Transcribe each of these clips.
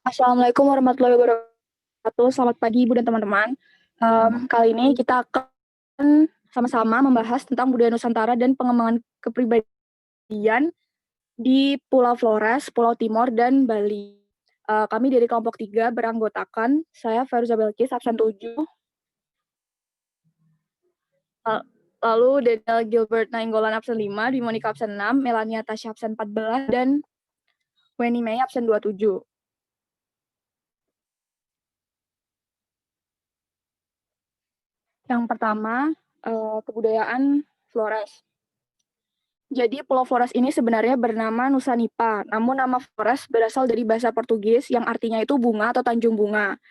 Assalamualaikum warahmatullahi wabarakatuh. Selamat pagi Ibu dan teman-teman. Kali ini kita akan sama-sama membahas tentang budaya Nusantara dan pengembangan kepribadian di Pulau Flores, Pulau Timor, dan Bali. Kami dari kelompok 3 beranggotakan, saya Feruza Belkis, absen 7, lalu Daniel Gilbert Nainggolan absen 5, Dimonika absen 6, Melania Tasya absen 14, dan Weni Mei absen 27. Yang pertama, kebudayaan Flores. Jadi Pulau Flores ini sebenarnya bernama Nusa Nipa, namun nama Flores berasal dari bahasa Portugis yang artinya itu bunga atau tanjung bunga.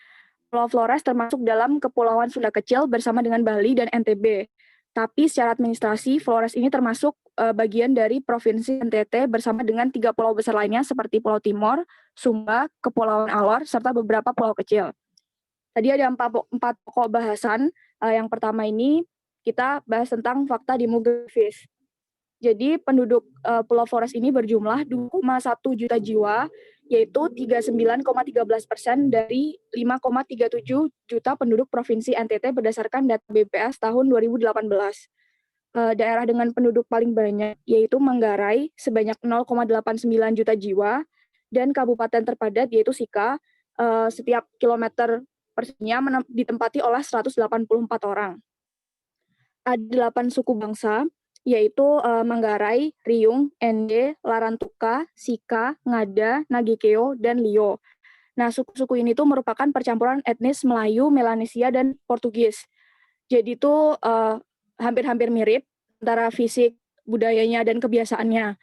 Pulau Flores termasuk dalam Kepulauan Sunda Kecil bersama dengan Bali dan NTB. Tapi secara administrasi, Flores ini termasuk bagian dari Provinsi NTT bersama dengan 3 pulau besar lainnya seperti Pulau Timor, Sumba, Kepulauan Alor, serta beberapa pulau kecil. Tadi ada 4 pokok bahasan. Yang pertama ini kita bahas tentang fakta demografis. Jadi penduduk Pulau Flores ini berjumlah 2,1 juta jiwa, yaitu 39,13% dari 5,37 juta penduduk Provinsi NTT berdasarkan data BPS tahun 2018. Daerah dengan penduduk paling banyak yaitu Manggarai sebanyak 0,89 juta jiwa, dan kabupaten terpadat yaitu Sika, setiap kilometer perseginya ditempati oleh 184 orang. Ada 8 suku bangsa, yaitu Manggarai, Riung, Ende, Larantuka, Sika, Ngada, Nagikeo, dan Lio. Nah, suku-suku ini tuh merupakan percampuran etnis Melayu, Melanesia, dan Portugis. Jadi itu hampir-hampir mirip antara fisik, budayanya, dan kebiasaannya.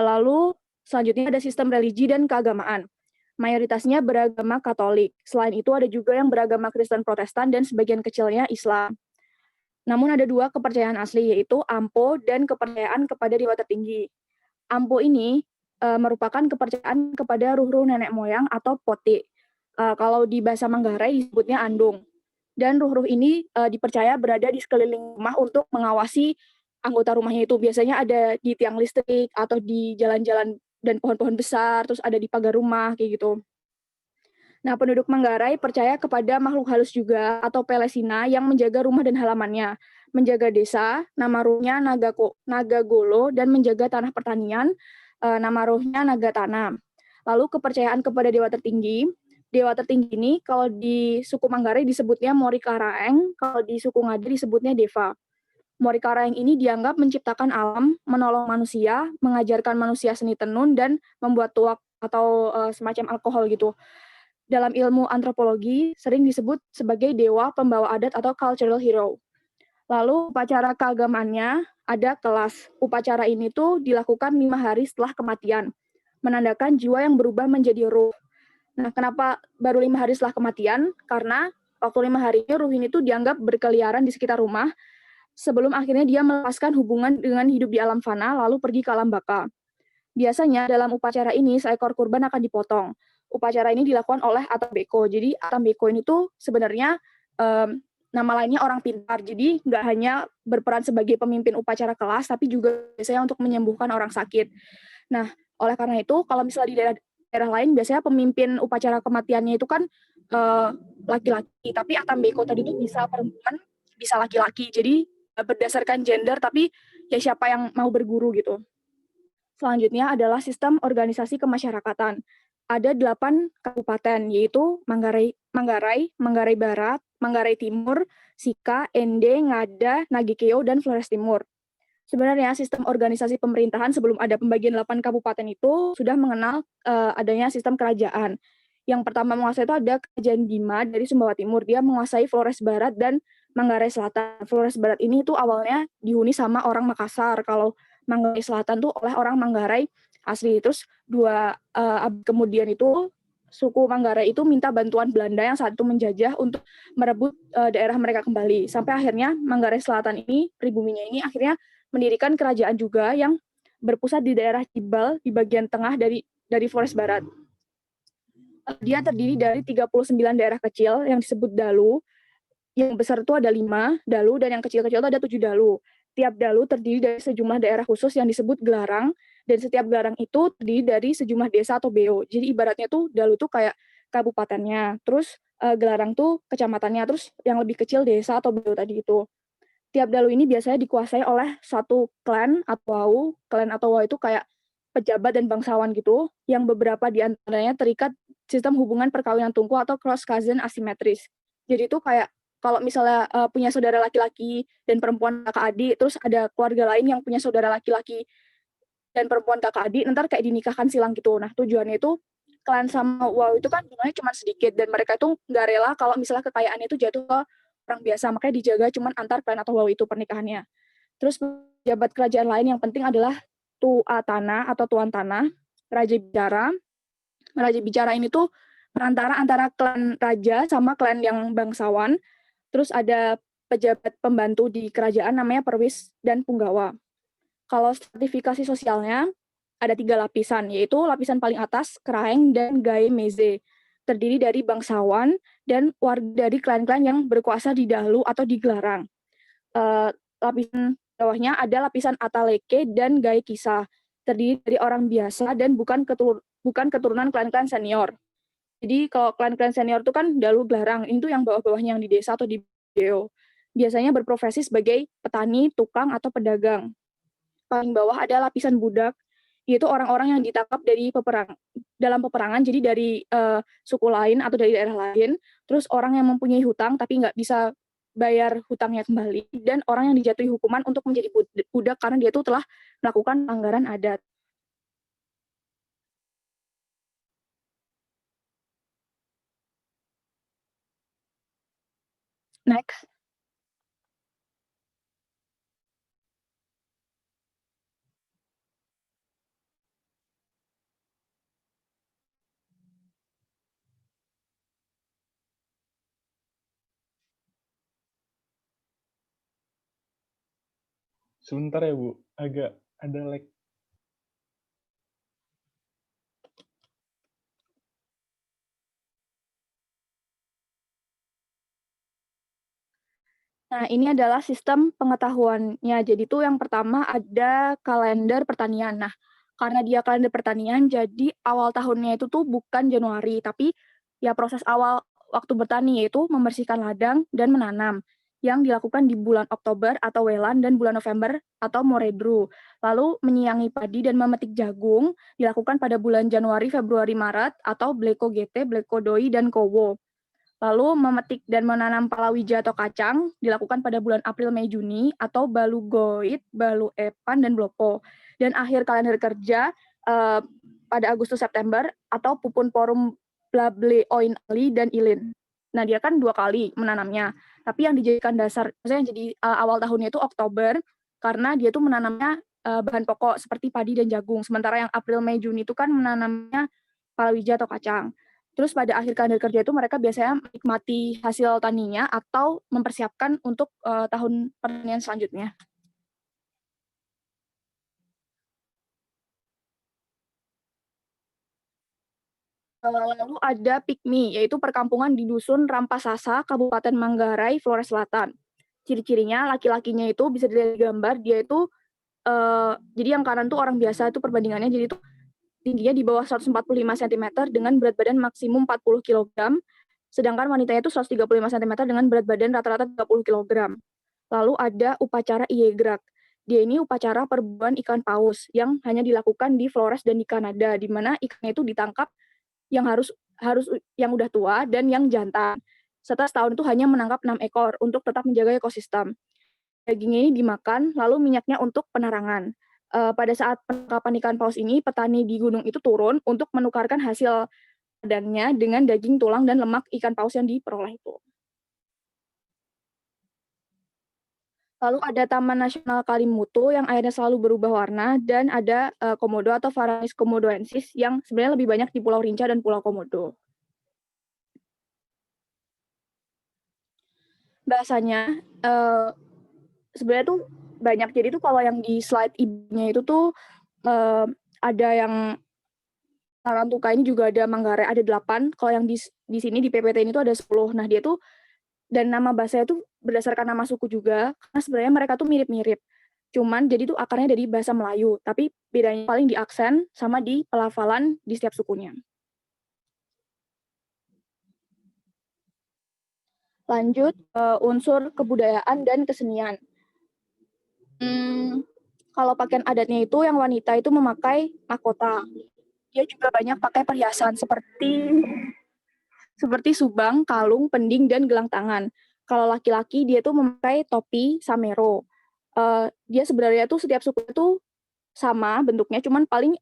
Lalu selanjutnya ada sistem religi dan keagamaan. Mayoritasnya beragama Katolik. Selain itu ada juga yang beragama Kristen Protestan dan sebagian kecilnya Islam. Namun ada 2 kepercayaan asli, yaitu Ampo dan kepercayaan kepada dewa tertinggi. Ampo ini merupakan kepercayaan kepada ruh-ruh nenek moyang atau poti. Kalau di bahasa Manggarai disebutnya andung. Dan ruh-ruh ini dipercaya berada di sekeliling rumah untuk mengawasi anggota rumahnya itu. Biasanya ada di tiang listrik atau di jalan-jalan dan pohon-pohon besar, terus ada di pagar rumah, kayak gitu. Nah, penduduk Manggarai percaya kepada makhluk halus juga atau Pelesina yang menjaga rumah dan halamannya, menjaga desa, nama ruhnya Nagagolo, dan menjaga tanah pertanian, nama ruhnya Naga Tanam. Lalu kepercayaan kepada dewa tertinggi ini kalau di suku Manggarai disebutnya Mori Karaeng, kalau di suku Ngada disebutnya Deva. Mori Karaeng ini dianggap menciptakan alam, menolong manusia, mengajarkan manusia seni tenun, dan membuat tuak atau semacam alkohol gitu. Dalam ilmu antropologi sering disebut sebagai dewa pembawa adat atau cultural hero. Lalu upacara keagamaannya ada kelas. Upacara ini tuh dilakukan 5 hari setelah kematian, menandakan jiwa yang berubah menjadi ruh. Nah, kenapa baru 5 hari setelah kematian? Karena waktu 5 hari ini ruh ini tuh dianggap berkeliaran di sekitar rumah sebelum akhirnya dia melepaskan hubungan dengan hidup di alam fana lalu pergi ke alam baka. Biasanya dalam upacara ini seekor kurban akan dipotong. Upacara ini dilakukan oleh Atambeko. Jadi Atambeko ini tuh sebenarnya nama lainnya orang pintar. Jadi nggak hanya berperan sebagai pemimpin upacara kelas, tapi juga biasanya untuk menyembuhkan orang sakit. Nah, oleh karena itu, kalau misalnya di daerah lain, biasanya pemimpin upacara kematiannya itu kan laki-laki. Tapi Atambeko tadi itu bisa perempuan, bisa laki-laki. Jadi berdasarkan gender, tapi ya siapa yang mau berguru gitu. Selanjutnya adalah sistem organisasi kemasyarakatan. Ada 8 kabupaten, yaitu Manggarai, Manggarai Barat, Manggarai Timur, Sika, Ende, Ngada, Nagikeo, dan Flores Timur. Sebenarnya sistem organisasi pemerintahan sebelum ada pembagian 8 kabupaten itu sudah mengenal adanya sistem kerajaan. Yang pertama menguasai itu ada Kerajaan Bima dari Sumbawa Timur. Dia menguasai Flores Barat dan Manggarai Selatan. Flores Barat ini tuh awalnya dihuni sama orang Makassar. Kalau Manggarai Selatan tuh oleh orang Manggarai asli. Terus kemudian itu suku Manggarai itu minta bantuan Belanda yang saat itu menjajah untuk merebut daerah mereka kembali. Sampai akhirnya Manggarai Selatan ini, pribuminya ini akhirnya mendirikan kerajaan juga yang berpusat di daerah Cibal di bagian tengah dari Flores Barat. Dia terdiri dari 39 daerah kecil yang disebut dalu. Yang besar itu ada 5 dalu dan yang kecil-kecil itu ada 7 dalu. Tiap dalu terdiri dari sejumlah daerah khusus yang disebut gelarang Dan setiap gelarang itu terdiri dari sejumlah desa atau BO. Jadi ibaratnya tuh Dalu tuh kayak kabupatennya, terus Gelarang tuh kecamatannya, terus yang lebih kecil desa atau BO tadi itu. Tiap Dalu ini biasanya dikuasai oleh satu klan atau wau. Klan atau wau itu kayak pejabat dan bangsawan gitu, yang beberapa di antaranya terikat sistem hubungan perkawinan tungku atau cross cousin asimetris. Jadi itu kayak kalau misalnya punya saudara laki-laki dan perempuan kakak adik, terus ada keluarga lain yang punya saudara laki-laki dan perempuan kakak adik, ntar kayak dinikahkan silang gitu. Nah tujuannya itu klan sama wow itu kan jumlahnya cuma sedikit dan mereka itu nggak rela kalau misalnya kekayaannya itu jatuh ke orang biasa, makanya dijaga cuma antar klan atau wow itu pernikahannya. Terus pejabat kerajaan lain yang penting adalah Tuatana atau Tuan Tanah, Raja Bicara. Raja Bicara ini tuh perantara antara klan raja sama klan yang bangsawan. Terus ada pejabat pembantu di kerajaan namanya Perwis dan Punggawa. Kalau stratifikasi sosialnya ada 3 lapisan, yaitu lapisan paling atas, Keraeng dan Gae Meze. Terdiri dari bangsawan dan warga dari klan-klan yang berkuasa di Dahlu atau di Gelarang. Lapisan bawahnya ada lapisan Ataleke dan Gae Kisah. Terdiri dari orang biasa dan bukan keturunan klan-klan senior. Jadi kalau klan-klan senior itu kan Dalu Gelarang, itu yang bawah-bawahnya yang di desa atau di BO. Biasanya berprofesi sebagai petani, tukang, atau pedagang. Paling bawah ada lapisan budak, yaitu orang-orang yang ditangkap dalam peperangan, jadi dari suku lain atau dari daerah lain, terus orang yang mempunyai hutang tapi nggak bisa bayar hutangnya kembali, dan orang yang dijatuhi hukuman untuk menjadi budak karena dia itu telah melakukan pelanggaran adat. Next. Sebentar ya Bu, agak ada lag. Nah, ini adalah sistem pengetahuannya. Jadi tuh yang pertama ada kalender pertanian. Nah, karena dia kalender pertanian, jadi awal tahunnya itu tuh bukan Januari, tapi ya proses awal waktu bertani yaitu membersihkan ladang dan menanam yang dilakukan di bulan Oktober atau Welan dan bulan November atau Moredru. Lalu menyiangi padi dan memetik jagung dilakukan pada bulan Januari, Februari, Maret atau Bleko GT, Bleko Doi, dan Kowo. Lalu memetik dan menanam palawija atau kacang dilakukan pada bulan April, Mei, Juni atau balu goit, balu epan, dan blopo. Dan akhir kalender kerja pada Agustus September atau pupun porum blable oin ali dan ilin. Nah dia kan 2 kali menanamnya. Tapi yang dijadikan dasar, maksudnya yang jadi awal tahunnya itu Oktober karena dia tuh menanamnya bahan pokok seperti padi dan jagung. Sementara yang April, Mei, Juni itu kan menanamnya palawija atau kacang. Terus pada akhir kalender kerja itu mereka biasanya menikmati hasil taninya atau mempersiapkan untuk tahun pertanian selanjutnya. Lalu ada Pikmi, yaitu perkampungan di Dusun Rampasasa, Kabupaten Manggarai, Flores Selatan. Ciri-cirinya laki-lakinya itu bisa dilihat di gambar, dia itu jadi yang kanan tuh orang biasa itu perbandingannya, jadi itu tingginya di bawah 145 cm dengan berat badan maksimum 40 kg, sedangkan wanitanya itu 135 cm dengan berat badan rata-rata 30 kg. Lalu ada upacara Iegrak. Dia ini upacara perburuan ikan paus yang hanya dilakukan di Flores dan di Kanada, di mana ikannya itu ditangkap yang harus yang udah tua dan yang jantan. Setelah setahun itu hanya menangkap 6 ekor untuk tetap menjaga ekosistem. Dagingnya ini dimakan, lalu minyaknya untuk penerangan. Pada saat penangkapan ikan paus ini, petani di gunung itu turun untuk menukarkan hasil ladangnya dengan daging, tulang, dan lemak ikan paus yang diperoleh itu. Lalu ada Taman Nasional Kalimutu yang airnya selalu berubah warna, dan ada komodo atau Varanus komodoensis yang sebenarnya lebih banyak di Pulau Rinca dan Pulau Komodo. Bahasanya sebenarnya tuh banyak. Jadi tuh kalau yang di slide ibunya itu tuh ada yang Tarantuka ini juga ada Manggarai ada 8. Kalau yang di sini di PPT ini tuh ada 10. Nah dia tuh dan nama bahasanya tuh berdasarkan nama suku juga, karena sebenarnya mereka tuh mirip-mirip. Cuman jadi itu akarnya dari bahasa Melayu, tapi bedanya paling di aksen sama di pelafalan di setiap sukunya. Lanjut unsur kebudayaan dan kesenian. Kalau pakaian adatnya itu yang wanita itu memakai mahkota. Dia juga banyak pakai perhiasan seperti subang, kalung, pending, dan gelang tangan. Kalau laki-laki dia tuh memakai topi samero. Dia sebenarnya tuh setiap suku itu sama bentuknya, cuman paling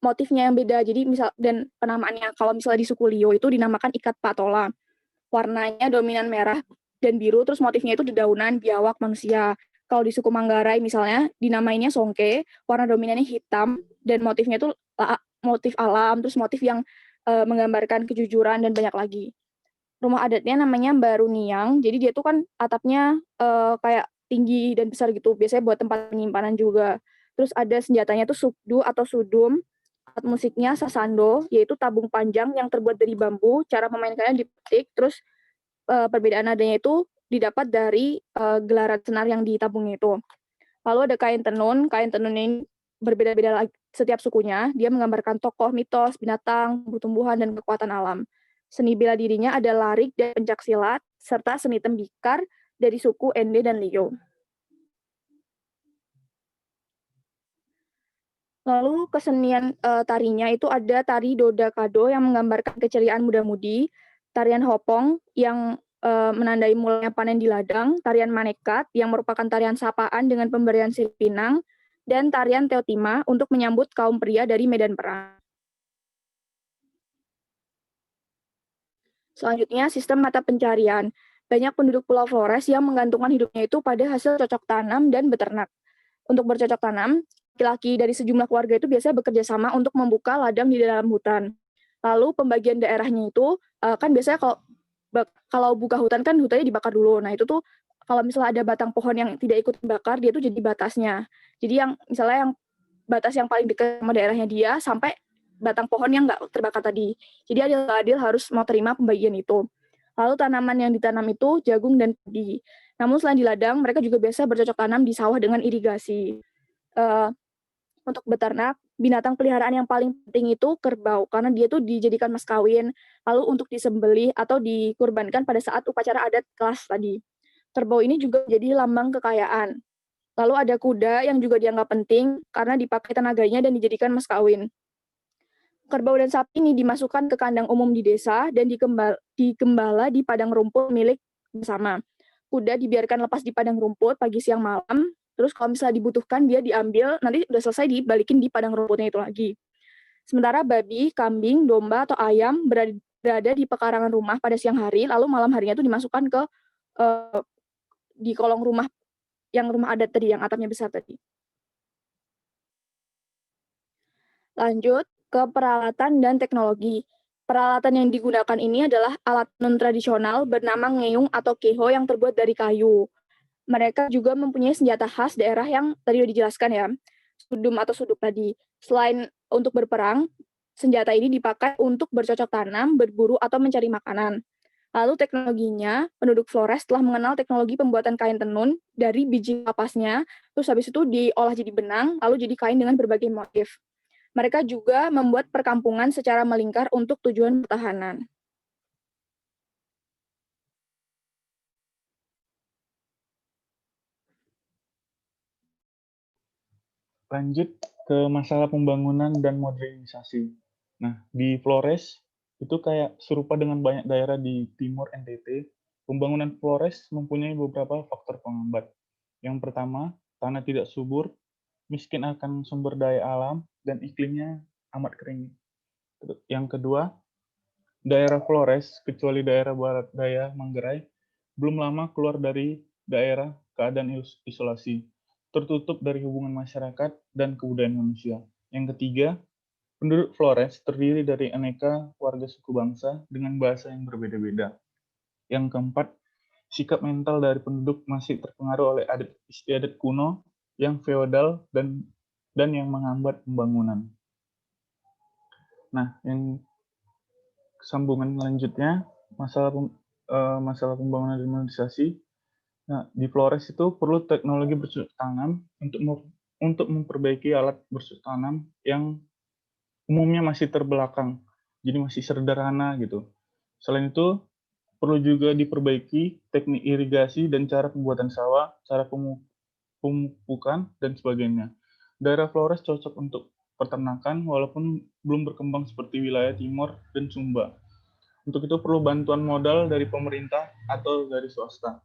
motifnya yang beda. Jadi misal dan penamaannya kalau misalnya di suku Lio itu dinamakan ikat patola. Warnanya dominan merah dan biru, terus motifnya itu dedaunan, biawak, manusia. Kalau di suku Manggarai misalnya dinamainnya songke, warna dominannya hitam dan motifnya itu motif alam, terus motif yang menggambarkan kejujuran dan banyak lagi. Rumah adatnya namanya Baruniang, jadi dia tuh kan atapnya kayak tinggi dan besar gitu, biasanya buat tempat penyimpanan juga. Terus ada senjatanya tuh subdu atau sudum, alat musiknya sasando, yaitu tabung panjang yang terbuat dari bambu, cara memainkannya dipetik, terus perbedaan nadanya itu didapat dari gelaran senar yang di tabungnya itu. Lalu ada kain tenun ini berbeda-beda setiap sukunya, dia menggambarkan tokoh, mitos, binatang, tumbuhan, dan kekuatan alam. Seni bela dirinya ada larik dan pencaksilat, serta seni tembikar dari suku Ende dan Lio. Lalu kesenian tarinya itu ada tari Doda Kado yang menggambarkan keceriaan muda-mudi, tarian Hopong yang menandai mulanya panen di ladang, tarian Manekat yang merupakan tarian sapaan dengan pemberian sirip pinang, dan tarian Teotima untuk menyambut kaum pria dari medan perang. Selanjutnya, sistem mata pencarian. Banyak penduduk Pulau Flores yang menggantungkan hidupnya itu pada hasil cocok tanam dan beternak. Untuk bercocok tanam, laki-laki dari sejumlah keluarga itu biasanya bekerja sama untuk membuka ladang di dalam hutan. Lalu pembagian daerahnya itu kan biasanya kalau buka hutan kan hutannya dibakar dulu. Nah itu tuh kalau misalnya ada batang pohon yang tidak ikut dibakar, dia tuh jadi batasnya. Jadi yang misalnya yang batas yang paling dekat sama daerahnya dia sampai batang pohon yang nggak terbakar tadi. Jadi adil-adil harus mau terima pembagian itu. Lalu tanaman yang ditanam itu jagung dan padi. Namun selain di ladang, mereka juga biasa bercocok tanam di sawah dengan irigasi. Untuk beternak, binatang peliharaan yang paling penting itu kerbau, karena dia tuh dijadikan mas kawin, lalu untuk disembelih atau dikurbankan pada saat upacara adat kelas tadi. Kerbau ini juga jadi lambang kekayaan. Lalu ada kuda yang juga dianggap penting karena dipakai tenaganya dan dijadikan mas kawin. Kerbau dan sapi ini dimasukkan ke kandang umum di desa dan digembala di padang rumput milik bersama. Kuda dibiarkan lepas di padang rumput pagi, siang, malam. Terus kalau misalnya dibutuhkan dia diambil, nanti udah selesai dibalikin di padang rumputnya itu lagi. Sementara babi, kambing, domba, atau ayam berada di pekarangan rumah pada siang hari, lalu malam harinya itu dimasukkan ke di kolong rumah yang rumah adat tadi, yang atapnya besar tadi. Lanjut ke peralatan dan teknologi. Peralatan yang digunakan ini adalah alat non-tradisional bernama ngeung atau keho yang terbuat dari kayu. Mereka juga mempunyai senjata khas daerah yang tadi sudah dijelaskan ya, sudum atau suduk tadi. Selain untuk berperang, senjata ini dipakai untuk bercocok tanam, berburu, atau mencari makanan. Lalu teknologinya, penduduk Flores telah mengenal teknologi pembuatan kain tenun dari biji kapasnya, terus habis itu diolah jadi benang, lalu jadi kain dengan berbagai motif. Mereka juga membuat perkampungan secara melingkar untuk tujuan pertahanan. Lanjut ke masalah pembangunan dan modernisasi. Nah, di Flores itu kayak serupa dengan banyak daerah di timur NTT, pembangunan Flores mempunyai beberapa faktor penghambat. Yang pertama, tanah tidak subur, miskin akan sumber daya alam, dan iklimnya amat kering. Yang kedua, daerah Flores, kecuali daerah barat daya Manggarai, belum lama keluar dari daerah keadaan isolasi, tertutup dari hubungan masyarakat dan kebudayaan manusia. Yang ketiga, penduduk Flores terdiri dari aneka warga suku bangsa dengan bahasa yang berbeda-beda. Yang keempat, sikap mental dari penduduk masih terpengaruh oleh adat istiadat kuno yang feodal dan yang menghambat pembangunan. Nah, yang sambungan lanjutnya masalah pembangunan dan modernisasi. Nah, di Flores itu perlu teknologi bercocok tanam untuk memperbaiki alat bercocok tanam yang umumnya masih terbelakang, jadi masih sederhana gitu. Selain itu, perlu juga diperbaiki teknik irigasi dan cara pembuatan sawah, cara pemupukan, dan sebagainya. Daerah Flores cocok untuk peternakan walaupun belum berkembang seperti wilayah Timor dan Sumba. Untuk itu perlu bantuan modal dari pemerintah atau dari swasta.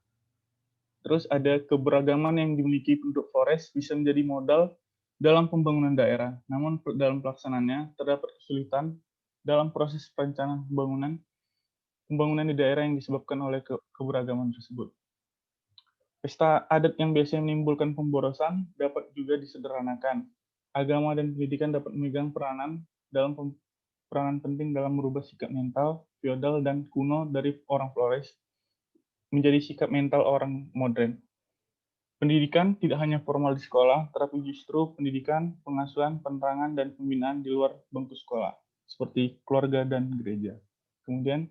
Terus ada keberagaman yang dimiliki penduduk Flores bisa menjadi modal dalam pembangunan daerah. Namun dalam pelaksanaannya terdapat kesulitan dalam proses perencanaan pembangunan di daerah yang disebabkan oleh keberagaman tersebut. Pesta adat yang biasanya menimbulkan pemborosan dapat juga disederhanakan. Agama dan pendidikan dapat memegang peranan penting dalam merubah sikap mental feodal dan kuno dari orang Flores menjadi sikap mental orang modern. Pendidikan tidak hanya formal di sekolah, tetapi justru pendidikan, pengasuhan, penerangan, dan pembinaan di luar bangku sekolah, seperti keluarga dan gereja. Kemudian,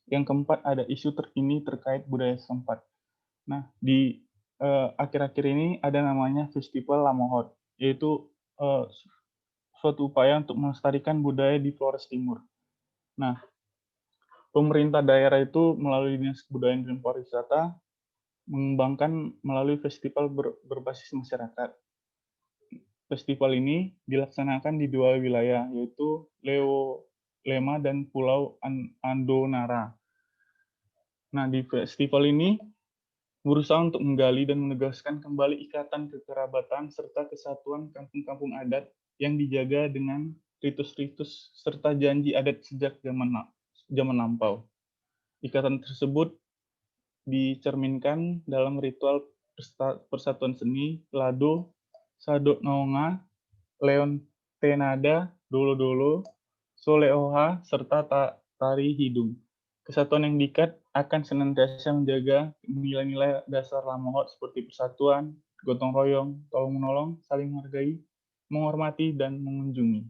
yang keempat ada isu terkini terkait budaya setempat. Nah, di akhir-akhir ini ada namanya Festival Lamohot, yaitu suatu upaya untuk melestarikan budaya di Flores Timur. Nah, pemerintah daerah itu melalui Dinas Kebudayaan dan Pariwisata mengembangkan melalui festival berbasis masyarakat. Festival ini dilaksanakan di dua wilayah, yaitu Lema dan Pulau Andonara. Nah, di festival ini berusaha untuk menggali dan menegaskan kembali ikatan kekerabatan serta kesatuan kampung-kampung adat yang dijaga dengan ritus-ritus serta janji adat sejak zaman lampau. Ikatan tersebut dicerminkan dalam ritual persatuan seni, lado, sadok naonga, leon tenada, dolo-dolo, soleoha, serta tari hidung. Kesatuan yang diikat akan senantiasa menjaga nilai-nilai dasar Lamohot seperti persatuan, gotong royong, tolong-menolong, saling menghargai, menghormati, dan mengunjungi.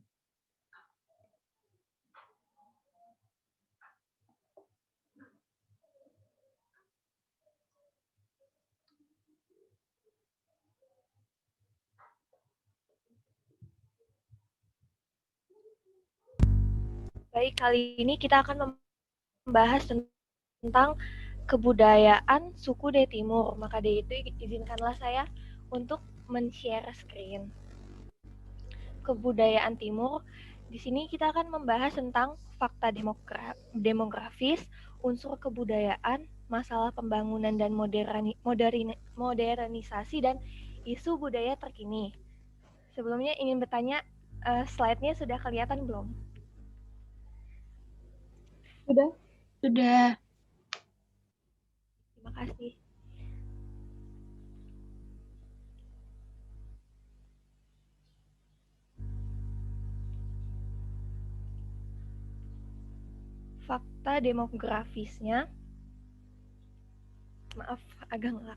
Baik, kali ini kita akan membahas tentang kebudayaan suku De Timur. Maka dari itu izinkanlah saya untuk men-share screen. Kebudayaan Timur. Di sini kita akan membahas tentang fakta demografis, unsur kebudayaan, masalah pembangunan dan modernisasi, dan isu budaya terkini. Sebelumnya ingin bertanya, slide-nya sudah kelihatan belum? Sudah. Terima kasih. Fakta demografisnya, maaf agak ngelak.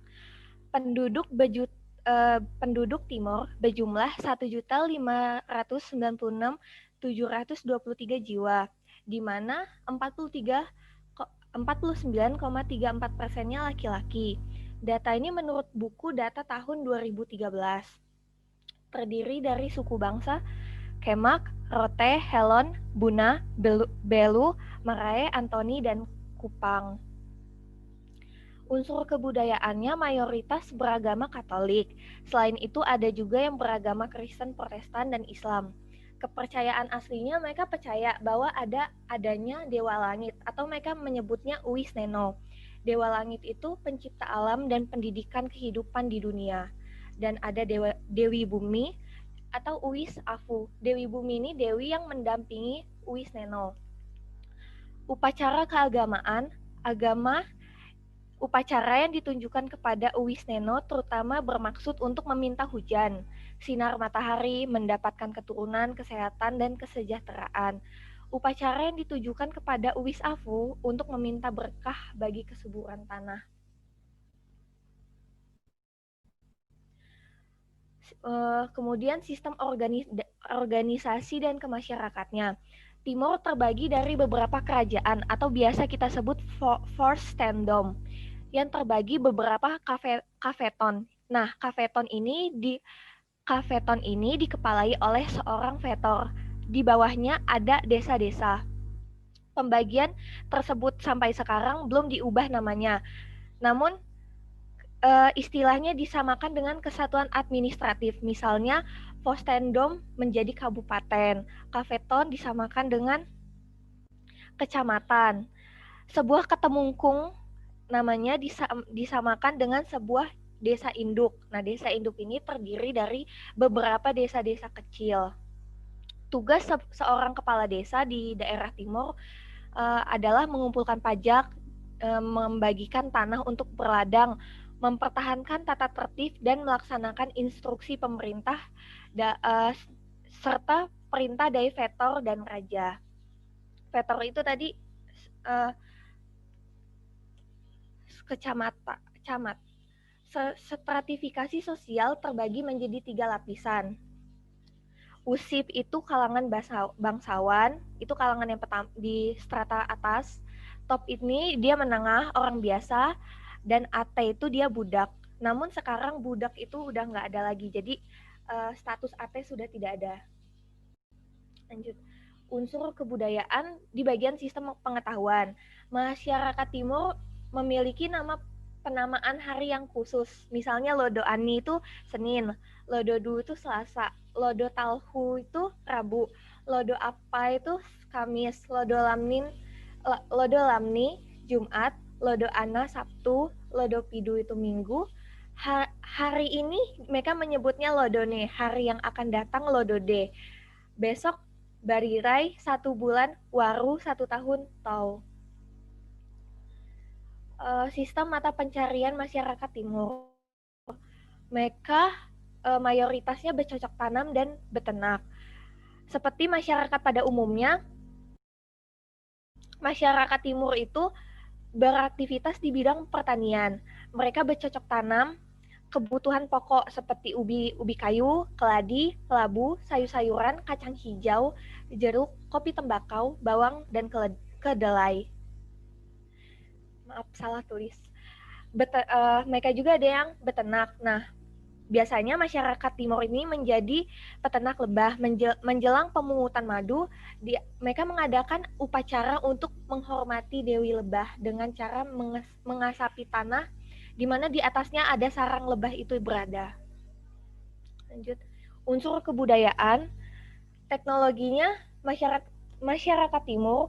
Penduduk Timor berjumlah 1.596.723 jiwa, di mana 49,34%-nya laki-laki. Data ini menurut buku data tahun 2013. Terdiri dari suku bangsa Kemak, Rote, Helon, Buna, Belu, Marae, Antoni, dan Kupang. Unsur kebudayaannya mayoritas beragama Katolik. Selain itu ada juga yang beragama Kristen, Protestan, dan Islam. Kepercayaan aslinya mereka percaya bahwa adanya Dewa Langit, atau mereka menyebutnya Uwis Neno. Dewa Langit itu pencipta alam dan pendidikan kehidupan di dunia. Dan ada Dewi Bumi atau Uwis Afu. Dewi Bumi ini dewi yang mendampingi Uwis Neno. Upacara keagamaan, upacara yang ditunjukkan kepada Uwis Neno terutama bermaksud untuk meminta hujan, sinar matahari, mendapatkan keturunan, kesehatan, dan kesejahteraan. Upacara yang ditujukan kepada Uwis Afu untuk meminta berkah bagi kesuburan tanah. Kemudian sistem organisasi dan kemasyarakatnya. Timor terbagi dari beberapa kerajaan atau biasa kita sebut Vorstendom. yang terbagi beberapa kafeton. Nah, kafeton ini dikepalai oleh seorang vetor. Di bawahnya ada desa-desa. Pembagian tersebut sampai sekarang belum diubah namanya. Namun istilahnya disamakan dengan kesatuan administratif. Misalnya Vostendom menjadi kabupaten, kafeton disamakan dengan kecamatan. Sebuah ketemungkung namanya disamakan dengan sebuah desa induk. Nah, desa induk ini terdiri dari beberapa desa-desa kecil. Tugas seorang kepala desa di daerah timur adalah mengumpulkan pajak, membagikan tanah untuk berladang, mempertahankan tata tertib dan melaksanakan instruksi pemerintah serta perintah dari vetor dan raja. Vetor itu tadi camat. Stratifikasi sosial terbagi menjadi 3 lapisan. Usip itu kalangan bangsawan, itu kalangan yang di strata atas. Top ini dia menengah, orang biasa, dan AT itu dia budak. Namun sekarang budak itu udah nggak ada lagi, jadi status AT sudah tidak ada. Lanjut. Unsur kebudayaan di bagian sistem pengetahuan. Masyarakat timur memiliki penamaan hari yang khusus. Misalnya Lodo Ani itu Senin, Lodo Du itu Selasa, Lodo Talhu itu Rabu, Lodo Apa itu Kamis, Lodo Lamni Jumat, Lodo Ana Sabtu, Lodo Pidu itu Minggu. Hari ini mereka menyebutnya Lodone, hari yang akan datang Lodode. Besok Barirai 1 bulan, Waru 1 tahun, Tau. Sistem mata pencarian masyarakat timur. Mereka mayoritasnya bercocok tanam dan beternak. Seperti masyarakat pada umumnya, masyarakat timur itu beraktivitas di bidang pertanian. Mereka bercocok tanam kebutuhan pokok seperti ubi kayu, keladi, labu, sayur-sayuran, kacang hijau, jeruk, kopi tembakau, bawang, dan kedelai. Maaf, salah tulis. Mereka juga ada yang beternak. Nah, biasanya masyarakat timur ini menjadi peternak lebah. Menjelang pemungutan madu, mereka mengadakan upacara untuk menghormati Dewi Lebah dengan cara mengasapi tanah di mana di atasnya ada sarang lebah itu berada. Lanjut. Unsur kebudayaan, teknologinya masyarakat timur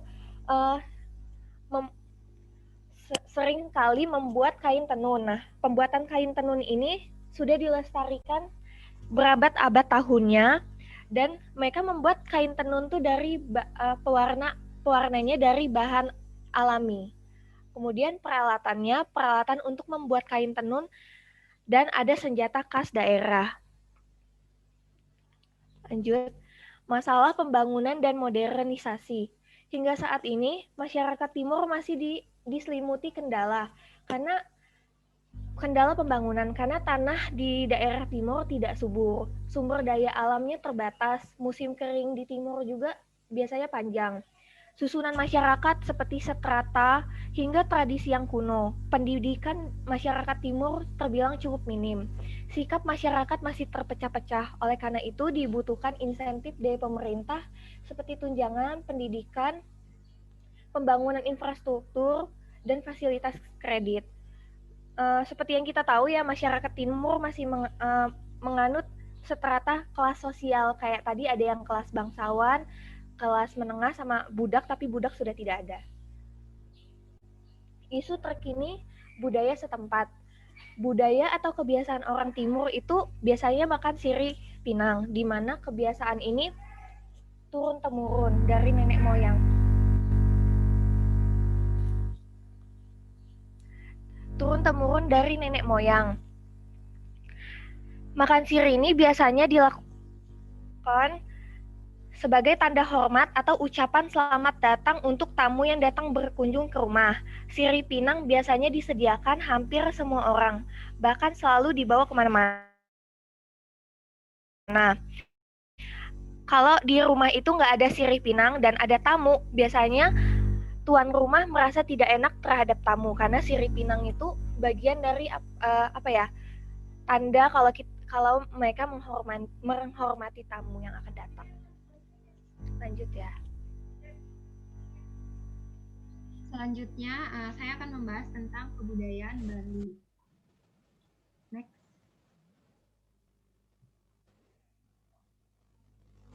sering kali membuat kain tenun. Nah, pembuatan kain tenun ini sudah dilestarikan berabad-abad tahunnya, dan mereka membuat kain tenun itu dari pewarnanya dari bahan alami. Kemudian peralatan untuk membuat kain tenun, dan ada senjata khas daerah. Lanjut, masalah pembangunan dan modernisasi. Hingga saat ini, masyarakat timur masih diselimuti kendala pembangunan, karena tanah di daerah timur tidak subur. Sumber daya alamnya terbatas, musim kering di timur juga biasanya panjang. Susunan masyarakat seperti strata hingga tradisi yang kuno. Pendidikan masyarakat timur terbilang cukup minim. Sikap masyarakat masih terpecah-pecah. Oleh karena itu dibutuhkan insentif dari pemerintah seperti tunjangan pendidikan, pembangunan infrastruktur, dan fasilitas kredit. Seperti yang kita tahu ya, masyarakat timur masih menganut strata kelas sosial. Kayak tadi ada yang kelas bangsawan, kelas menengah, sama budak, tapi budak sudah tidak ada. Isu terkini budaya setempat. Budaya atau kebiasaan orang timur itu biasanya makan sirih pinang, di mana kebiasaan ini turun-temurun dari nenek moyang. Makan sirih ini biasanya dilakukan sebagai tanda hormat atau ucapan selamat datang untuk tamu yang datang berkunjung ke rumah. Sirih pinang biasanya disediakan hampir semua orang, bahkan selalu dibawa kemana-mana. Nah, kalau di rumah itu nggak ada sirih pinang dan ada tamu, biasanya tuan rumah merasa tidak enak terhadap tamu karena sirip pinang itu bagian dari tanda kalau mereka menghormati tamu yang akan datang. Lanjut ya. Selanjutnya, saya akan membahas tentang kebudayaan Bali. Next.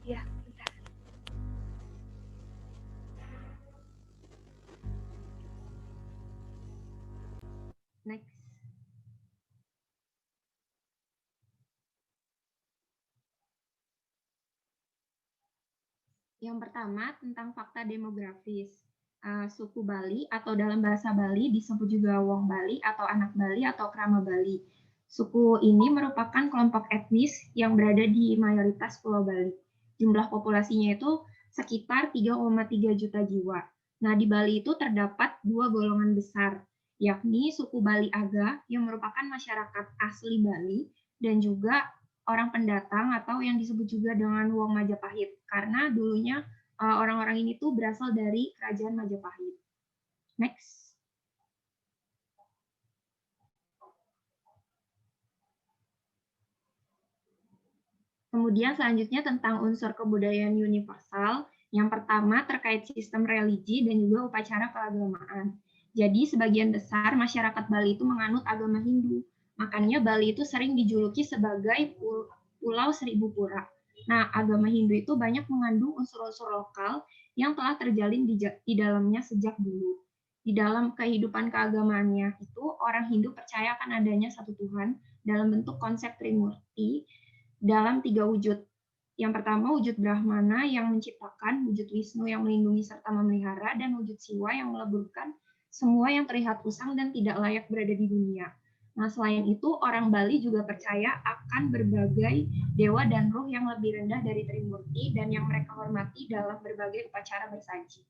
Ya, bentar. Next. Yang pertama, tentang fakta demografis. Suku Bali atau dalam bahasa Bali disebut juga Wong Bali atau anak Bali atau Krama Bali. Suku ini merupakan kelompok etnis yang berada di mayoritas Pulau Bali. Jumlah populasinya itu sekitar 3,3 juta jiwa. Nah, di Bali itu terdapat dua golongan besar, yakni suku Bali Aga yang merupakan masyarakat asli Bali dan juga orang pendatang atau yang disebut juga dengan Wong Majapahit, karena dulunya orang-orang ini tuh berasal dari kerajaan Majapahit. Next. Kemudian selanjutnya tentang unsur kebudayaan universal. Yang pertama terkait sistem religi dan juga upacara keagamaan. Jadi sebagian besar masyarakat Bali itu menganut agama Hindu. Makanya Bali itu sering dijuluki sebagai Pulau Seribu Pura. Nah, agama Hindu itu banyak mengandung unsur-unsur lokal yang telah terjalin di dalamnya sejak dulu. Di dalam kehidupan keagamaannya itu, orang Hindu percaya akan adanya satu Tuhan dalam bentuk konsep Trimurti dalam 3 wujud. Yang pertama, wujud Brahmana yang menciptakan, wujud Wisnu yang melindungi serta memelihara, dan wujud Siwa yang meleburkan semua yang terlihat usang dan tidak layak berada di dunia. Nah, selain itu, orang Bali juga percaya akan berbagai dewa dan roh yang lebih rendah dari Trimurti dan yang mereka hormati dalam berbagai upacara bersaji.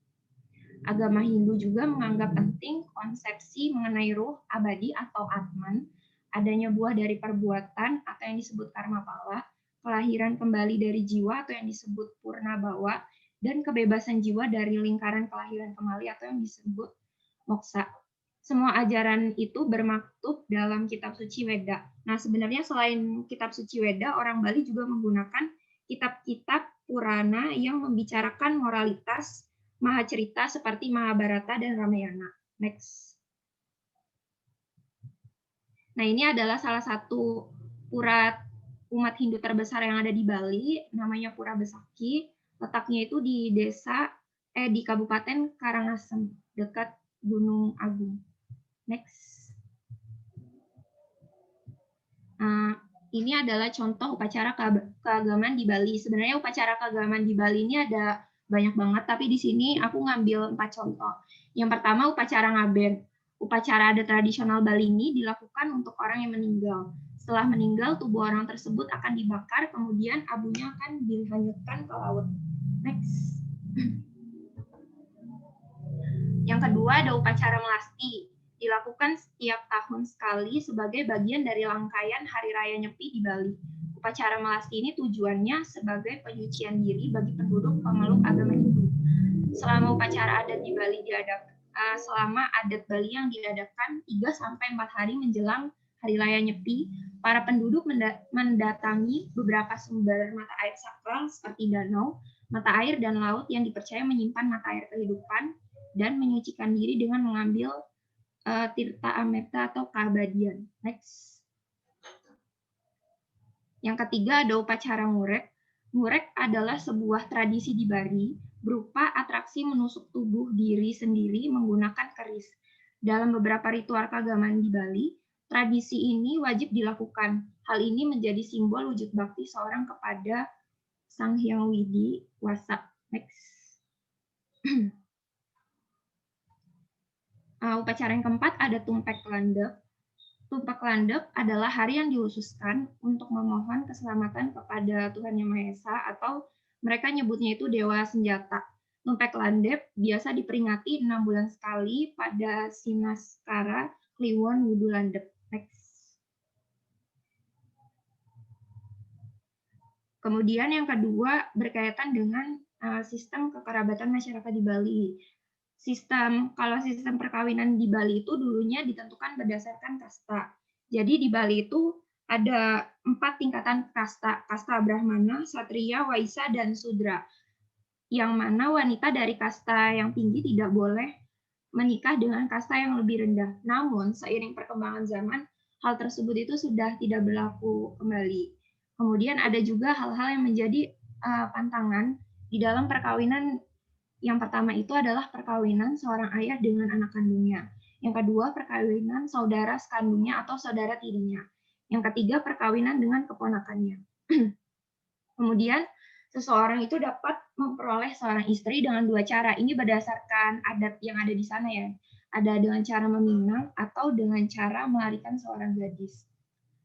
Agama Hindu juga menganggap penting konsepsi mengenai roh abadi atau Atman, adanya buah dari perbuatan atau yang disebut karma pala, kelahiran kembali dari jiwa atau yang disebut purna bawa, dan kebebasan jiwa dari lingkaran kelahiran kembali atau yang disebut moksa. Semua ajaran itu bermaktub dalam kitab suci Weda. Nah, sebenarnya selain kitab suci Weda, orang Bali juga menggunakan kitab-kitab Purana yang membicarakan moralitas Mahacerita seperti Mahabharata dan Ramayana. Next. Nah, ini adalah salah satu pura umat Hindu terbesar yang ada di Bali, namanya Pura Besaki. Letaknya itu di di Kabupaten Karangasem, dekat Gunung Agung. Next. Ini adalah contoh upacara keagamaan di Bali. Sebenarnya upacara keagamaan di Bali ini ada banyak banget, tapi di sini aku ngambil 4 contoh. Yang pertama, upacara ngaben. Upacara adat tradisional Bali ini dilakukan untuk orang yang meninggal. Setelah meninggal, tubuh orang tersebut akan dibakar, kemudian abunya akan dihanyutkan ke laut. Next. Yang kedua, ada upacara melasti. Dilakukan setiap tahun sekali sebagai bagian dari rangkaian Hari Raya Nyepi di Bali. Upacara melasti ini tujuannya sebagai penyucian diri bagi penduduk pemeluk agama Hindu. Selama upacara adat di Bali selama adat Bali yang diadakan 3-4 hari menjelang Hari Raya Nyepi, para penduduk mendatangi beberapa sumber mata air sakral seperti danau, mata air dan laut yang dipercaya menyimpan mata air kehidupan dan menyucikan diri dengan mengambil tirta amerta atau keabadian. Next. Yang ketiga ada upacara ngurek. Ngurek adalah sebuah tradisi di Bali berupa atraksi menusuk tubuh diri sendiri menggunakan keris. Dalam beberapa ritual keagamaan di Bali, tradisi ini wajib dilakukan. Hal ini menjadi simbol wujud bakti seorang kepada Sang Hyang Widi Wasa. Next. Upacara yang keempat ada Tumpek Landep. Tumpek Landep adalah hari yang dikhususkan untuk memohon keselamatan kepada Tuhan Yang Maha Esa atau mereka nyebutnya itu Dewa Senjata. Tumpek Landep biasa diperingati 6 bulan sekali pada Sinaskara Kliwon Wudu Landep. Next. Kemudian yang kedua berkaitan dengan sistem kekerabatan masyarakat di Bali. Kalau sistem perkawinan di Bali itu dulunya ditentukan berdasarkan kasta. Jadi di Bali itu ada 4 tingkatan kasta: kasta Brahmana, Satria, Waisya, dan Sudra. Yang mana wanita dari kasta yang tinggi tidak boleh menikah dengan kasta yang lebih rendah. Namun seiring perkembangan zaman, hal tersebut itu sudah tidak berlaku kembali. Kemudian ada juga hal-hal yang menjadi pantangan di dalam perkawinan. Yang pertama itu adalah perkawinan seorang ayah dengan anak kandungnya. Yang kedua, perkawinan saudara sekandungnya atau saudara tirinya. Yang ketiga, perkawinan dengan keponakannya. Kemudian, seseorang itu dapat memperoleh seorang istri dengan 2 cara. Ini berdasarkan adat yang ada di sana ya. Ada dengan cara meminang atau dengan cara melarikan seorang gadis.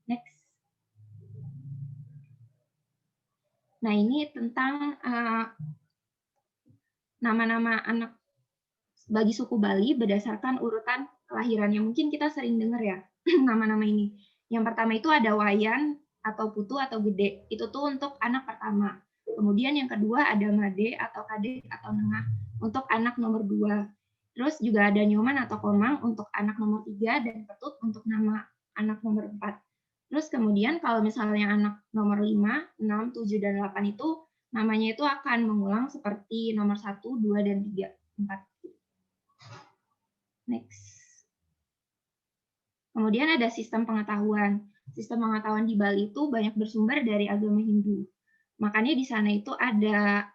Next. Nah, ini tentang nama-nama anak bagi suku Bali berdasarkan urutan kelahirannya. Mungkin kita sering dengar ya nama-nama ini. Yang pertama itu ada Wayan atau Putu atau Gede. Itu tuh untuk anak pertama. Kemudian yang kedua ada Made atau Kadek atau Nengah untuk anak nomor 2. Terus juga ada Nyoman atau Komang untuk anak nomor 3 dan Ketut untuk nama anak nomor 4. Terus kemudian kalau misalnya anak nomor 5, 6, 7, dan 8 itu namanya itu akan mengulang seperti nomor 1, 2, dan 3, 4. Next. Kemudian ada sistem pengetahuan. Sistem pengetahuan di Bali itu banyak bersumber dari agama Hindu. Makanya di sana itu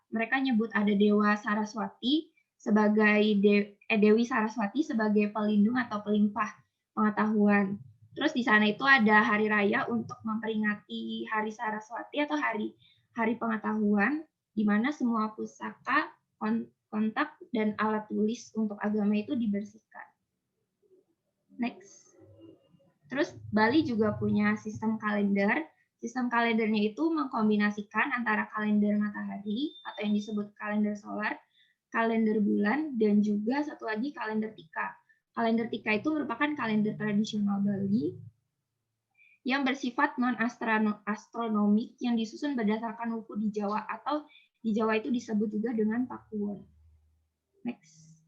mereka nyebut ada Dewa Saraswati sebagai Dewi Saraswati sebagai pelindung atau pelimpah pengetahuan. Terus di sana itu ada hari raya untuk memperingati Hari Saraswati atau hari pengetahuan, di mana semua pusaka, kontak, dan alat tulis untuk agama itu dibersihkan. Next. Terus Bali juga punya sistem kalender. Sistem kalendernya itu mengkombinasikan antara kalender matahari atau yang disebut kalender solar, kalender bulan, dan juga satu lagi kalender tika. Kalender tika itu merupakan kalender tradisional Bali yang bersifat non-astronomik yang disusun berdasarkan wuku di Jawa, atau di Jawa itu disebut juga dengan Pakuwon. Next.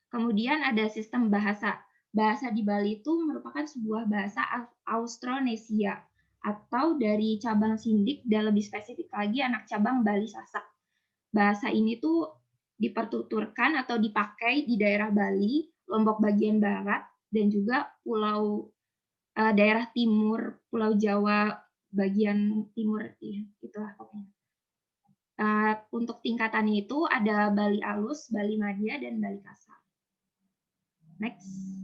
Kemudian ada sistem bahasa. Bahasa di Bali itu merupakan sebuah bahasa Austronesia atau dari cabang Sindik dan lebih spesifik lagi anak cabang Bali Sasak. Bahasa ini tuh dipertuturkan atau dipakai di daerah Bali, Lombok bagian barat, dan juga daerah timur, Pulau Jawa bagian timur, itulah pokoknya. Untuk tingkatannya itu ada Bali Alus, Bali Madya, dan Bali Kasar. Next.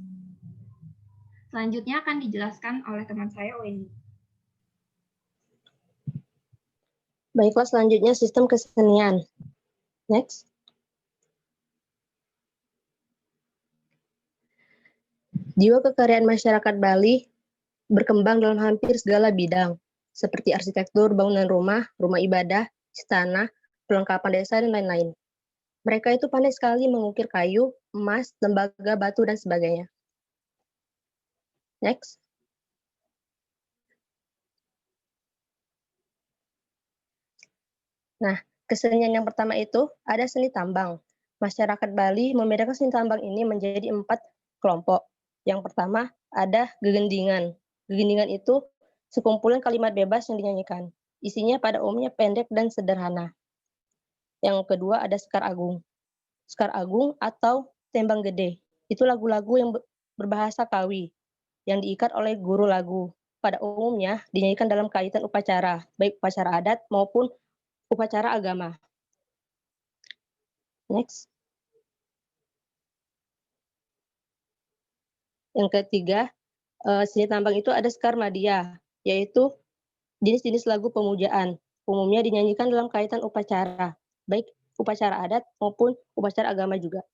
Selanjutnya akan dijelaskan oleh teman saya, Wendy. Baiklah, selanjutnya sistem kesenian. Next. Jiwa kekayaan masyarakat Bali berkembang dalam hampir segala bidang, seperti arsitektur, bangunan rumah, rumah ibadah, istana, perlengkapan desa, dan lain-lain. Mereka itu pandai sekali mengukir kayu, emas, tembaga, batu, dan sebagainya. Next. Nah, kesenian yang pertama itu ada seni tambang. Masyarakat Bali membedakan seni tambang ini menjadi 4 kelompok. Yang pertama ada gegendingan. Gegendingan itu sekumpulan kalimat bebas yang dinyanyikan. Isinya pada umumnya pendek dan sederhana. Yang kedua ada sekar agung. Sekar agung atau tembang gede. Itu lagu-lagu yang berbahasa Kawi yang diikat oleh guru lagu. Pada umumnya dinyanyikan dalam kaitan upacara, baik upacara adat maupun upacara agama. Next. Yang ketiga, seni tambang itu ada sekar madya, yaitu jenis-jenis lagu pemujaan. Umumnya dinyanyikan dalam kaitan upacara, baik upacara adat maupun upacara agama juga.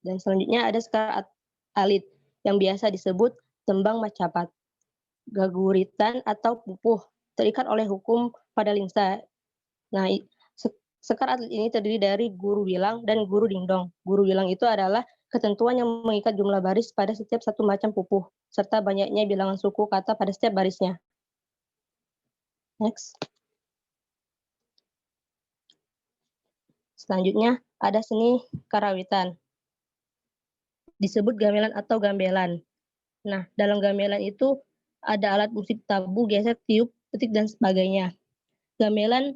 Dan selanjutnya ada sekar alit, yang biasa disebut tembang macapat. Gaguritan atau pupuh, terikat oleh hukum pada lingsa. Nah, sekar atlet ini terdiri dari guru wilang dan guru dingdong. Guru wilang itu adalah ketentuan yang mengikat jumlah baris pada setiap satu macam pupuh, serta banyaknya bilangan suku kata pada setiap barisnya. Next. Selanjutnya ada seni karawitan, disebut gamelan atau gambelan. Nah, dalam gamelan itu ada alat musik tabu, gesek, tiup, petik, dan sebagainya. Gamelan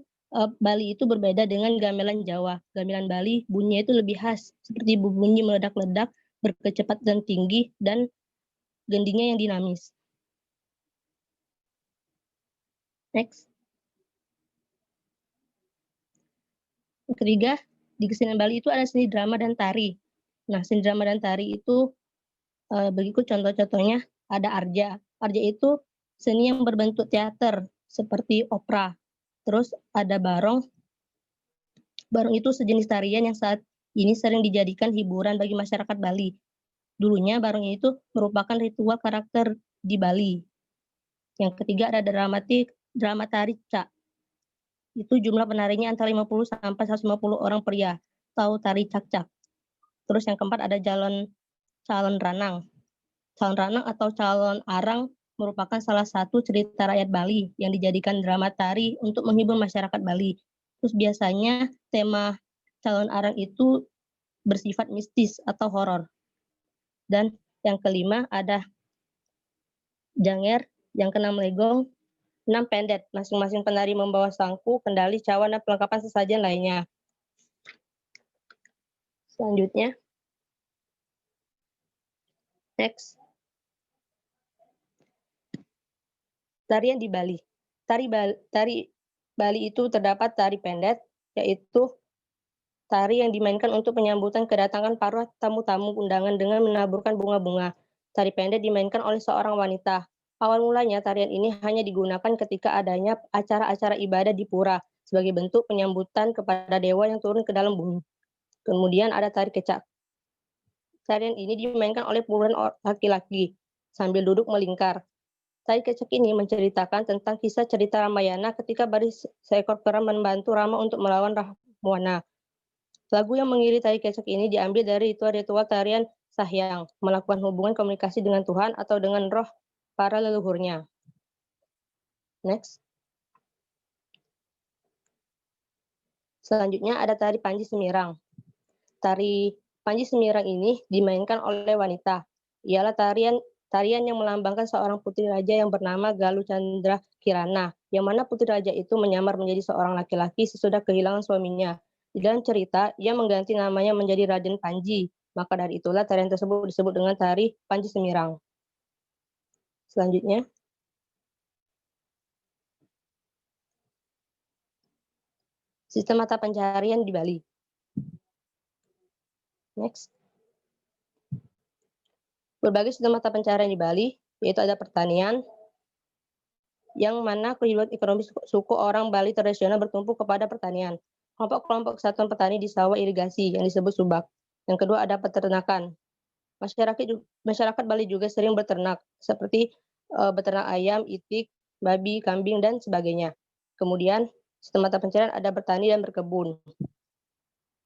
Bali itu berbeda dengan gamelan Jawa. Gamelan Bali bunyinya itu lebih khas, seperti bunyi meledak-ledak, berkecepatan tinggi, dan gendingnya yang dinamis. Next. Yang ketiga, di kesenian Bali itu ada seni drama dan tari. Nah, seni drama dan tari itu berikut contoh-contohnya. Ada arja. Arja itu seni yang berbentuk teater seperti opera. Terus ada barong. Barong itu sejenis tarian yang saat ini sering dijadikan hiburan bagi masyarakat Bali. Dulunya barong itu merupakan ritual karakter di Bali. Yang ketiga ada drama tari Ca. Itu jumlah penarinya antara 50 sampai 150 orang pria. Tahu tari cak-cak. Terus yang keempat ada calon ranang. Calon ranang atau calon arang merupakan salah satu cerita rakyat Bali yang dijadikan drama tari untuk menghibur masyarakat Bali. Terus biasanya tema calon arang itu bersifat mistis atau horor. Dan yang kelima ada janger, yang keenam legong, 6 pendet. Masing-masing penari membawa sangku, kendali, cawan, dan perlengkapan sesajen lainnya. Selanjutnya. Next. Tarian di Bali. Tari Bali itu terdapat tari pendet, yaitu tari yang dimainkan untuk penyambutan kedatangan para tamu-tamu undangan dengan menaburkan bunga-bunga. Tari pendet dimainkan oleh seorang wanita. Awal mulanya tarian ini hanya digunakan ketika adanya acara-acara ibadah di pura sebagai bentuk penyambutan kepada dewa yang turun ke dalam bumi. Kemudian ada tari kecak. Tarian ini dimainkan oleh puluhan laki-laki sambil duduk melingkar. Tari kecak ini menceritakan tentang kisah cerita Ramayana ketika baris seekor kera membantu Rama untuk melawan Rahwana. Lagu yang mengiringi tari kecak ini diambil dari ritual-ritual tarian Sahyang, melakukan hubungan komunikasi dengan Tuhan atau dengan roh para leluhurnya. Next. Selanjutnya ada tari Panji Semirang. Tari Panji Semirang ini dimainkan oleh wanita. Ialah tarian yang melambangkan seorang putri raja yang bernama Galuh Chandra Kirana, yang mana putri raja itu menyamar menjadi seorang laki-laki sesudah kehilangan suaminya. Di dalam cerita, ia mengganti namanya menjadi Raden Panji. Maka dari itulah tarian tersebut disebut dengan tari Panji Semirang. Selanjutnya. Sistem mata pencaharian di Bali. Next. Berbagai sistem mata pencaharian di Bali, yaitu ada pertanian, yang mana kehidupan ekonomi suku orang Bali tradisional bertumpu kepada pertanian. Kelompok-kelompok kesatuan petani di sawah irigasi yang disebut subak. Yang kedua ada peternakan. Masyarakat Bali juga sering beternak, seperti beternak ayam, itik, babi, kambing, dan sebagainya. Kemudian sistem mata pencaharian ada bertani dan berkebun.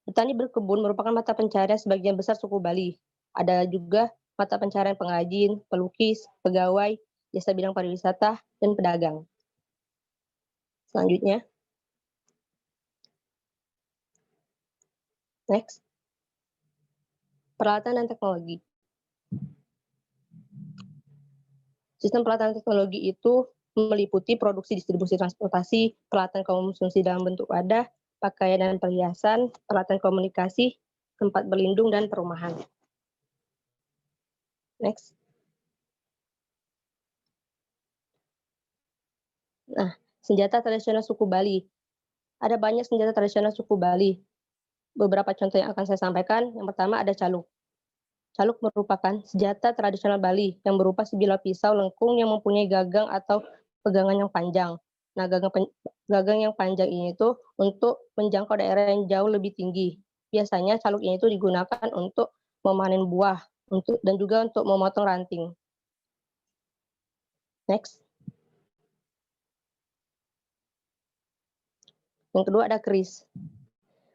Bertani berkebun merupakan mata pencaharian sebagian besar suku Bali. Ada juga mata pencaharian pengrajin, pelukis, pegawai, jasa bidang pariwisata, dan pedagang. Selanjutnya. Next. Peralatan dan teknologi. Sistem peralatan teknologi itu meliputi produksi, distribusi, transportasi, peralatan konsumsi dalam bentuk wadah, pakaian dan perhiasan, peralatan komunikasi, tempat berlindung, dan perumahan. Next. Nah, senjata tradisional suku Bali. Ada banyak senjata tradisional suku Bali. Beberapa contoh yang akan saya sampaikan. Yang pertama ada caluk. Caluk merupakan senjata tradisional Bali yang berupa sebilah pisau lengkung yang mempunyai gagang atau pegangan yang panjang. Nah, gagang yang panjang ini itu untuk menjangkau daerah yang jauh lebih tinggi. Biasanya caluk ini itu digunakan untuk memanen buah dan juga untuk memotong ranting. Next. Yang kedua ada keris.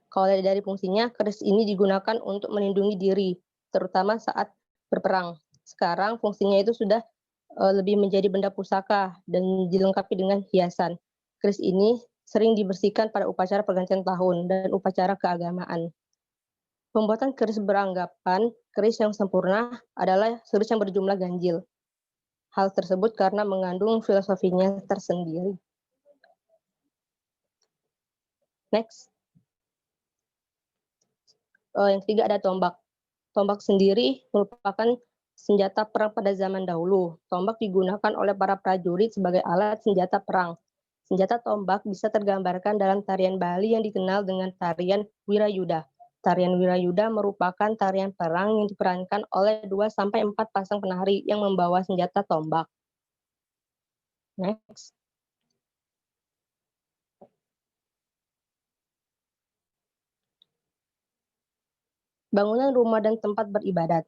Kalau dari fungsinya, keris ini digunakan untuk melindungi diri, terutama saat berperang. Sekarang fungsinya itu sudah lebih menjadi benda pusaka dan dilengkapi dengan hiasan. Keris ini sering dibersihkan pada upacara pergantian tahun dan upacara keagamaan. Pembuatan keris beranggapan keris yang sempurna adalah keris yang berjumlah ganjil. Hal tersebut karena mengandung filosofinya tersendiri. Next. Yang ketiga ada tombak. Tombak sendiri merupakan senjata perang pada zaman dahulu. Tombak digunakan oleh para prajurit sebagai alat senjata perang. Senjata tombak bisa tergambarkan dalam tarian Bali yang dikenal dengan tarian Wirayuda. Tarian Wirayuda merupakan tarian perang yang diperankan oleh 2-4 pasang penari yang membawa senjata tombak. Next. Bangunan rumah dan tempat beribadat.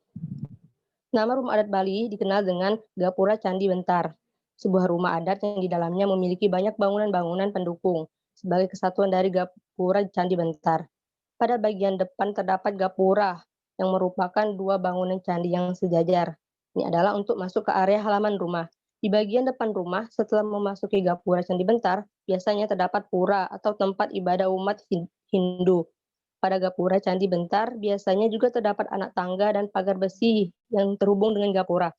Nama rumah adat Bali dikenal dengan Gapura Candi Bentar, sebuah rumah adat yang di dalamnya memiliki banyak bangunan-bangunan pendukung sebagai kesatuan dari Gapura Candi Bentar. Pada bagian depan terdapat gapura yang merupakan 2 bangunan candi yang sejajar. Ini adalah untuk masuk ke area halaman rumah. Di bagian depan rumah, setelah memasuki gapura Candi Bentar, biasanya terdapat pura atau tempat ibadah umat Hindu. Pada gapura Candi Bentar, biasanya juga terdapat anak tangga dan pagar besi yang terhubung dengan gapura.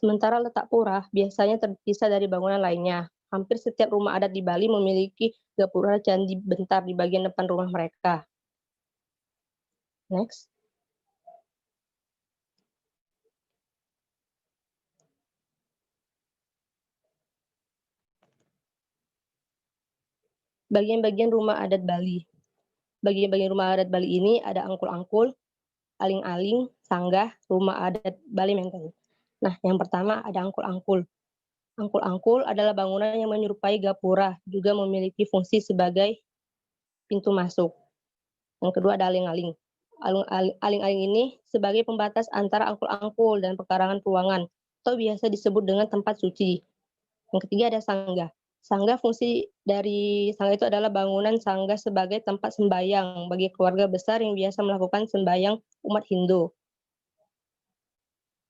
Sementara letak pura biasanya terpisah dari bangunan lainnya. Hampir setiap rumah adat di Bali memiliki gapura Candi Bentar di bagian depan rumah mereka. Next. Bagian-bagian rumah adat Bali. Bagian-bagian rumah adat Bali ini ada angkul-angkul, aling-aling, sanggah, rumah adat Bali Menteng. Nah, yang pertama ada angkul-angkul. Angkul-angkul adalah bangunan yang menyerupai gapura, juga memiliki fungsi sebagai pintu masuk. Yang kedua ada aling-aling. Aling-aling ini sebagai pembatas antara angkul-angkul dan pekarangan ruangan, atau biasa disebut dengan tempat suci. Yang ketiga ada sanggah. Sanggah, fungsi dari sanggah itu adalah bangunan sanggah sebagai tempat sembahyang bagi keluarga besar yang biasa melakukan sembahyang umat Hindu.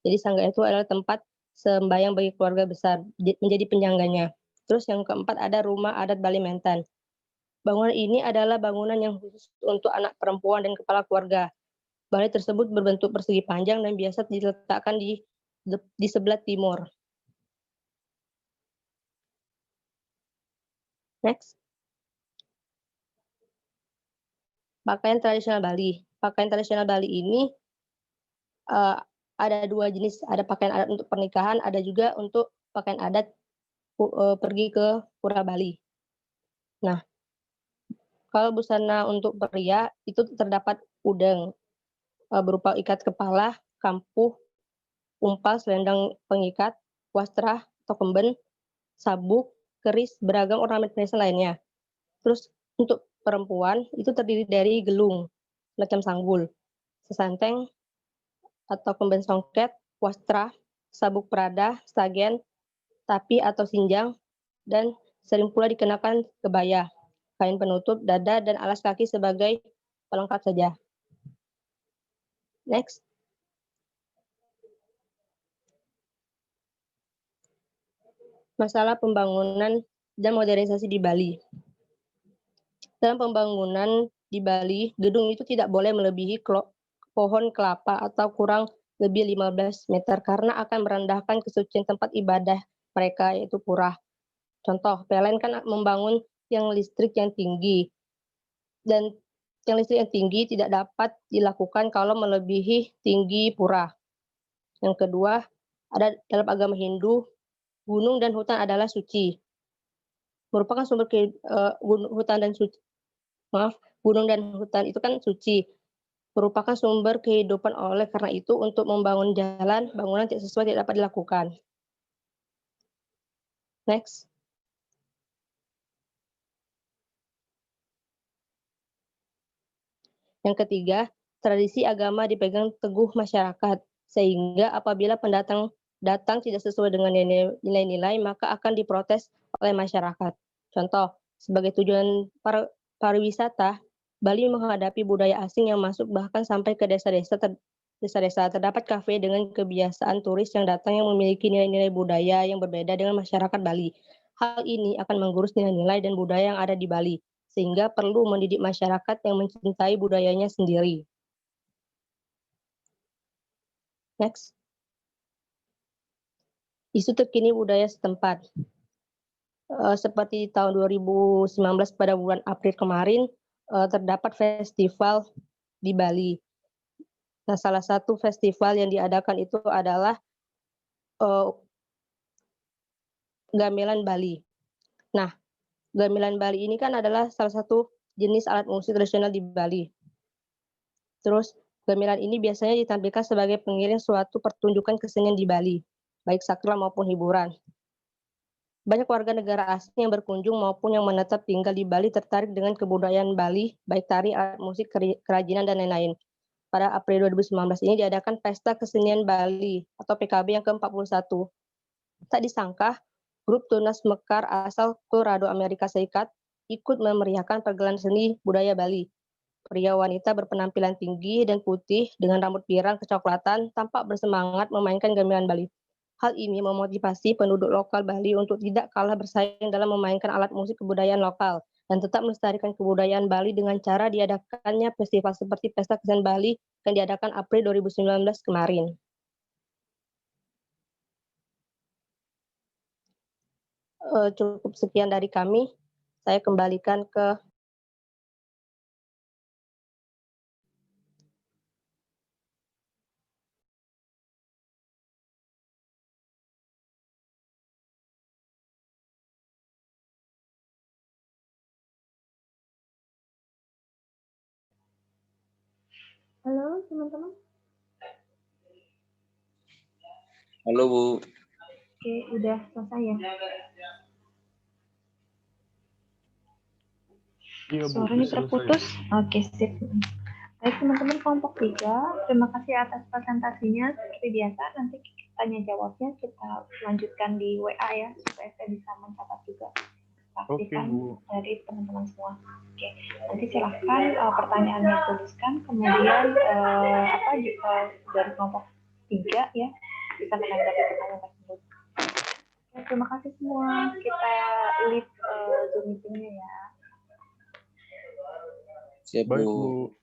Jadi sanggah itu adalah tempat sembahyang bagi keluarga besar, menjadi penjangganya. Terus yang keempat ada rumah adat Bali Mentan. Bangunan ini adalah bangunan yang khusus untuk anak perempuan dan kepala keluarga. Balai tersebut berbentuk persegi panjang dan biasa diletakkan di sebelah timur. Next. Pakaian tradisional Bali. Pakaian tradisional Bali ini ada 2 jenis. Ada pakaian adat untuk pernikahan, ada juga untuk pakaian adat pergi ke pura Bali. Nah, kalau busana untuk pria itu terdapat udeng berupa ikat kepala, kampuh, umpal, selendang pengikat, wastra atau kemben, sabuk, keris, beragam ornamen perhiasan lainnya. Terus untuk perempuan itu terdiri dari gelung, macam sanggul, sesanteng atau kemben songket, wastra, sabuk perada, sagen, tapi atau sinjang, dan sering pula dikenakan kebaya, kain penutup dada, dan alas kaki sebagai pelengkap saja. Next. Masalah pembangunan dan modernisasi di Bali. Dalam pembangunan di Bali, gedung itu tidak boleh melebihi pohon kelapa atau kurang lebih 15 meter karena akan merendahkan kesucian tempat ibadah mereka, yaitu pura. Contoh, PLN kan membangun yang listrik yang tinggi, dan yang listrik yang tinggi tidak dapat dilakukan kalau melebihi tinggi pura. Yang kedua, ada dalam agama Hindu, gunung dan hutan adalah suci. Merupakan sumber gunung dan hutan itu kan suci, merupakan sumber kehidupan. Oleh karena itu, untuk membangun jalan, bangunan tidak sesuai tidak dapat dilakukan. Next. Yang ketiga, tradisi agama dipegang teguh masyarakat, sehingga apabila pendatang datang tidak sesuai dengan nilai-nilai, maka akan diprotes oleh masyarakat. Contoh, sebagai tujuan pariwisata, Bali menghadapi budaya asing yang masuk bahkan sampai ke desa-desa. Terdapat kafe dengan kebiasaan turis yang datang yang memiliki nilai-nilai budaya yang berbeda dengan masyarakat Bali. Hal ini akan menggurus nilai-nilai dan budaya yang ada di Bali, sehingga perlu mendidik masyarakat yang mencintai budayanya sendiri. Next. Isu terkini budaya setempat. Seperti tahun 2019 pada bulan April kemarin, terdapat festival di Bali. Nah, salah satu festival yang diadakan itu adalah gamelan Bali. Nah, gamelan Bali ini kan adalah salah satu jenis alat musik tradisional di Bali. Terus, gamelan ini biasanya ditampilkan sebagai pengiring suatu pertunjukan kesenian di Bali, baik sakral maupun hiburan. Banyak warga negara asing yang berkunjung maupun yang menetap tinggal di Bali tertarik dengan kebudayaan Bali, baik tari, alat musik, kerajinan, dan lain-lain. Pada April 2019 ini diadakan Pesta Kesenian Bali atau PKB yang ke-41. Tak disangka, grup Tunas Mekar asal Colorado, Amerika Serikat ikut memeriahkan pergelaran seni budaya Bali. Pria wanita berpenampilan tinggi dan putih dengan rambut pirang kecoklatan tampak bersemangat memainkan gamelan Bali. Hal ini memotivasi penduduk lokal Bali untuk tidak kalah bersaing dalam memainkan alat musik kebudayaan lokal dan tetap melestarikan kebudayaan Bali dengan cara diadakannya festival seperti Pesta Kesenian Bali yang diadakan April 2019 kemarin. Cukup sekian dari kami. Saya kembalikan ke Halo teman-teman. Halo Bu. Oke, udah selesai ya? Iya, Bu. Suaranya Selesai. terputus. Oke, sip. Baik teman-teman kelompok 3, terima kasih atas presentasinya. Seperti biasa, nanti tanya jawabnya kita lanjutkan di WA ya, supaya saya bisa mencatat juga. Pastikan Bu. dari teman-teman semua. Oke, nanti silahkan pertanyaannya tuliskan, kemudian dari kelompok 3 ya, bisa menanggapi pertanyaan tersebut. Oke, terima kasih semua. Kita leave Zoom meeting-nya ya. Siap Baik, Bu. Bu.